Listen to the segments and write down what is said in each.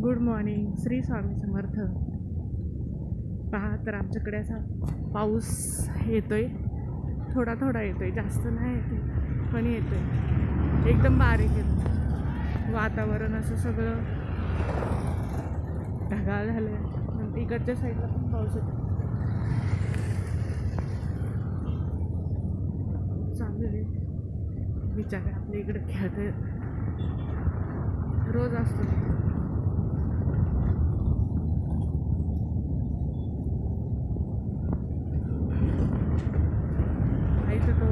Good morning, Shri Swami Samarth. पहा तर आमच्याकडे असा पाऊस येतोय, थोडा थोडा येतोय, जास्त नाही येतोय पण येतोय, एकदम बारीक येतो. वातावरण असं सगळं ढगाळ झालं. इकडच्या साईडला पण पाऊस येतो. चांगले विचार आपल्या इकडे खेळते, रोज असतो. तो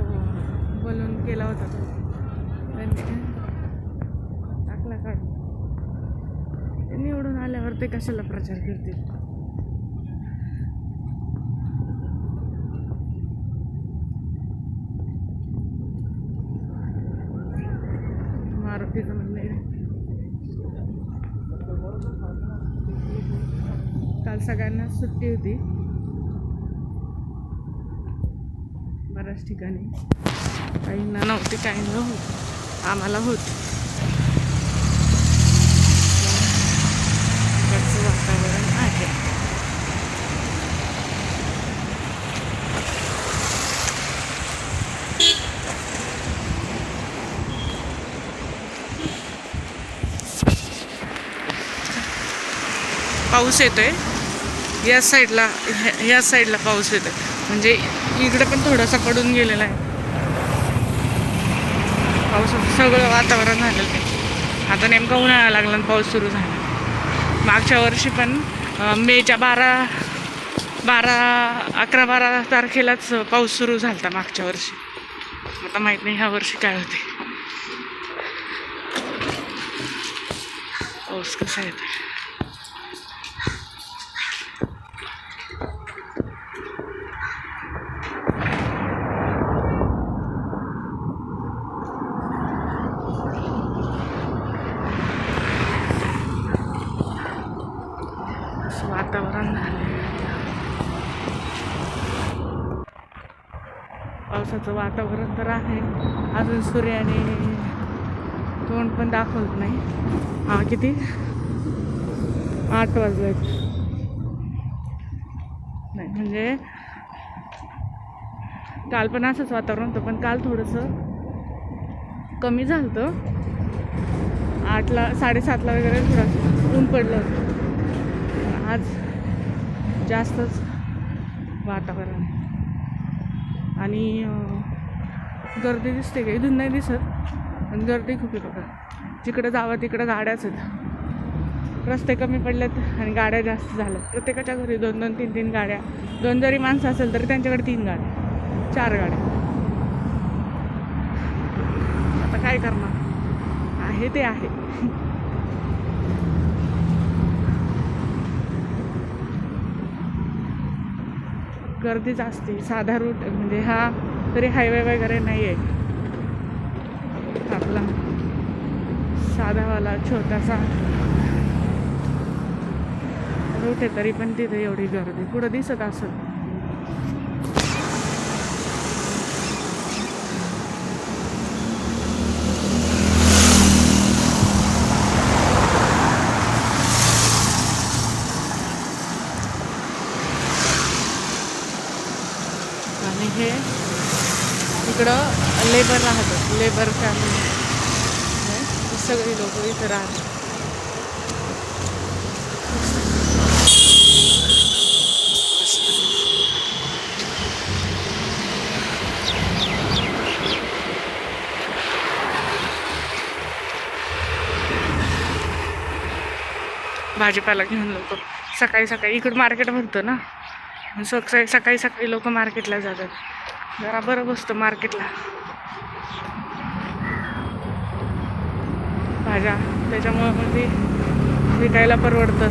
बलून केला होता तो टाकला काढ. निवडून आल्यावर ते कशाला प्रचार करतील. मारुतीचं मंदिर काल सगळ्यांना सुट्टी होती बऱ्याच ठिकाणी, काहींना नव्हती, काहींना होती, आम्हाला होती. इकडचं वातावरण आहे. पाऊस येतोय या साईडला पाऊस येतोय, म्हणजे इकडे पण थोडासा पडून गेलेला आहे. पावसाचं सगळं वातावरण झालेलं आहे. आता नेमका उन्हाळा लागला आणि पाऊस सुरू झाला. मागच्या वर्षी पण मेच्या 11-12 तारखेलाच पाऊस सुरू झाला होता मागच्या वर्षी. आता माहीत नाही ह्या वर्षी काय होते, पाऊस कसा येतो. वातावरण झाले, पावसाचं वातावरण तर आहे. अजून सूर्याने तोंड पण दाखवत नाही. किती 8 वाजलेत. नाही म्हणजे काल पण असंच वातावरण होतं, पण काल थोडंसं कमी झालं होतं. 8ला 7:30ला वगैरे थोडं ऊन पडलं होतं. आज जास्तच वातावरण आणि गर्दी दिसते का? इथून नाही दिसत पण गर्दी खूप आहे बघा. जिकडे जावं तिकडे गाड्याच आहेत. रस्ते कमी पडलेत आणि गाड्या जास्त झाल्या. प्रत्येकाच्या घरी 2-2, 3-3 गाड्या. 2 जरी माणसं असेल तरी त्यांच्याकडे 3 गाड्या, 4 गाड्या. आता काय करणार, आहे ते आहे. गर्दी जास्त. साधा रूट म्हणजे हा तरी हायवे वगैरे नाही आहे, आपला साधावाला छोटासा रूट आहे, तरी पण तिथे एवढी गर्दी. पुढं दिसत असेल. आणि हे इकडं लेबर राहतात, लेबर फॅमिली सगळी लोक इथं राहतात. भाजीपाला घेऊन लोक सकाळी सकाळी इकडं मार्केट भरतं ना, सकाळी सकाळी लोक मार्केटला जातात. जरा बरं बसतं मार्केटला भाज्या, त्याच्यामुळं मग ते विकायला परवडतं.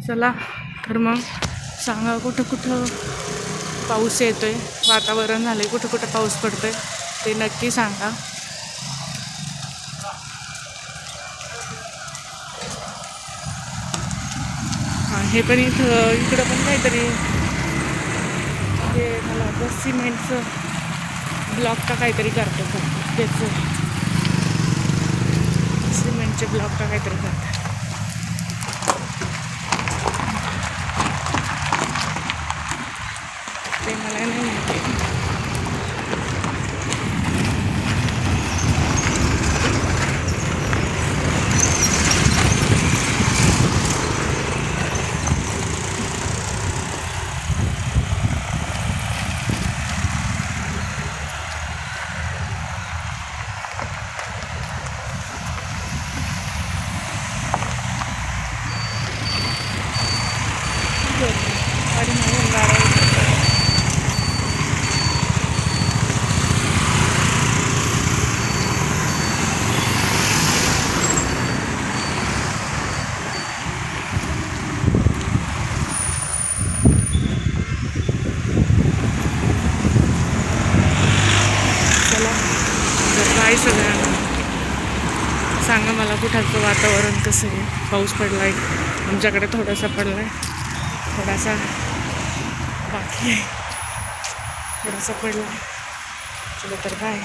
चला तर मग सांगा कुठं कुठं पाऊस येतोय, वातावरण झालंय, कुठं कुठं पाऊस पडतोय ते नक्की सांगा. हे पण इकडं पण काहीतरी हे मला वाटतं सिमेंटचं ब्लॉक का काहीतरी करतात त्याचं सिमेंटचे ब्लॉक का काहीतरी करतात. ते मला नाही माहिती. आणि म्हणून गाड्या चला बाय सगळ्यांना. सांगा मला कुठाचं वातावरण कसं आहे. पाऊस पडलाय आमच्याकडे, थोडासा पडलाय, थोडासा बाकी आहे, थोडासा पडला. चलो तर बाय.